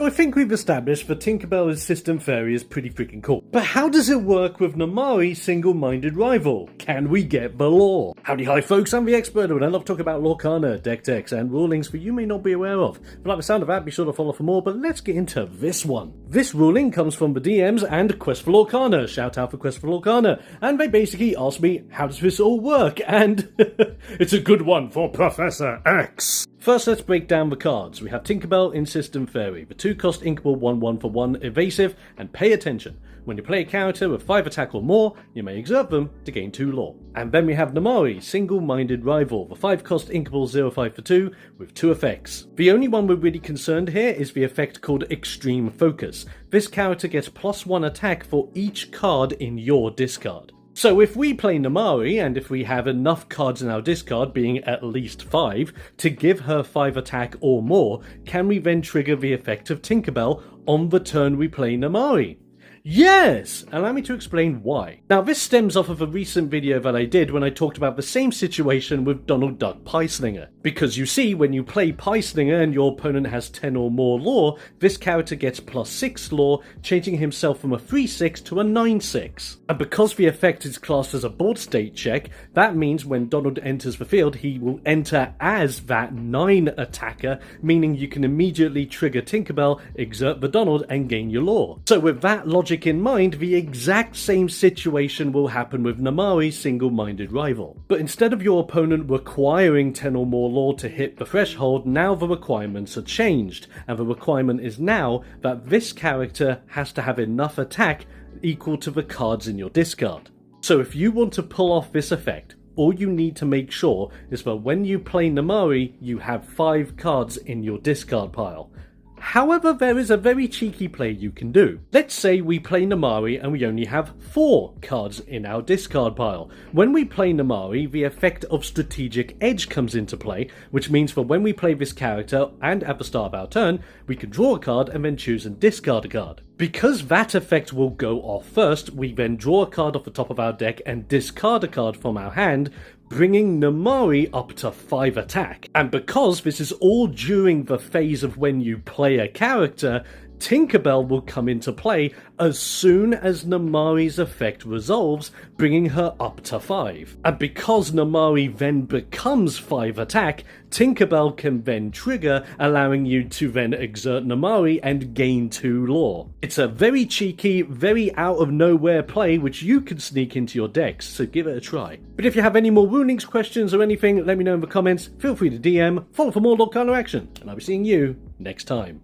I think we've established that Tinkerbell's System Fairy is pretty freaking cool. But how does it work with Namaari's single-minded rival? Can we get the lore? Howdy hi folks, I'm TheXploder and I love talking about Lorcana, deck techs and rulings that you may not be aware of. If you like the sound of that, be sure to follow for more, but let's get into this one. This ruling comes from the DMs and Quest for Lorcana, shout out for Quest for Lorcana, and they basically asked me, how does this all work? And it's a good one for Professor X. First, let's break down the cards. We have Tinkerbell in System Fairy, the 2-cost inkable 1/1 for 1 evasive, and pay attention. When you play a character with 5 attack or more, you may exert them to gain 2 lore. And then we have Namaari, Single-Minded Rival, the 5-cost inkable 0/5 for 2 with 2 effects. The only one we're really concerned here is the effect called Extreme Focus. This character gets +1 attack for each card in your discard. So if we play Namaari, and if we have enough cards in our discard, being at least 5, to give her 5 attack or more, can we then trigger the effect of Tinkerbell on the turn we play Namaari? Yes! Allow me to explain why. Now this stems off of a recent video that I did when I talked about the same situation with Donald Duck Pieslinger. Because you see, when you play Pieslinger and your opponent has 10 or more lore, this character gets +6 lore, changing himself from a 3/6 to a 9/6. And because the effect is classed as a board state check, that means when Donald enters the field, he will enter as that 9 attacker, meaning you can immediately trigger Tinkerbell, exert the Donald, and gain your lore. So with that logic in mind, the exact same situation will happen with Namaari's Single-Minded Rival. But instead of your opponent requiring 10 or more lore to hit the threshold, now the requirements are changed, and the requirement is now that this character has to have enough attack equal to the cards in your discard. So if you want to pull off this effect, all you need to make sure is that when you play Namaari, you have 5 cards in your discard pile. However, there is a very cheeky play you can do. Let's say we play Namaari and we only have 4 cards in our discard pile. When we play Namaari, the effect of Strategic Edge comes into play, which means that when we play this character and at the start of our turn, we can draw a card and then choose and discard a card. Because that effect will go off first, we then draw a card off the top of our deck and discard a card from our hand, bringing Namaari up to 5 attack. And because this is all during the phase of when you play a character, Tinkerbell will come into play as soon as Namaari's effect resolves, bringing her up to 5. And because Namaari then becomes 5 attack, Tinkerbell can then trigger, allowing you to then exert Namaari and gain 2 lore. It's a very cheeky, very out of nowhere play which you can sneak into your decks, so give it a try. But if you have any more rulings, questions or anything, let me know in the comments. Feel free to DM, follow for more Lorcana action, and I'll be seeing you next time.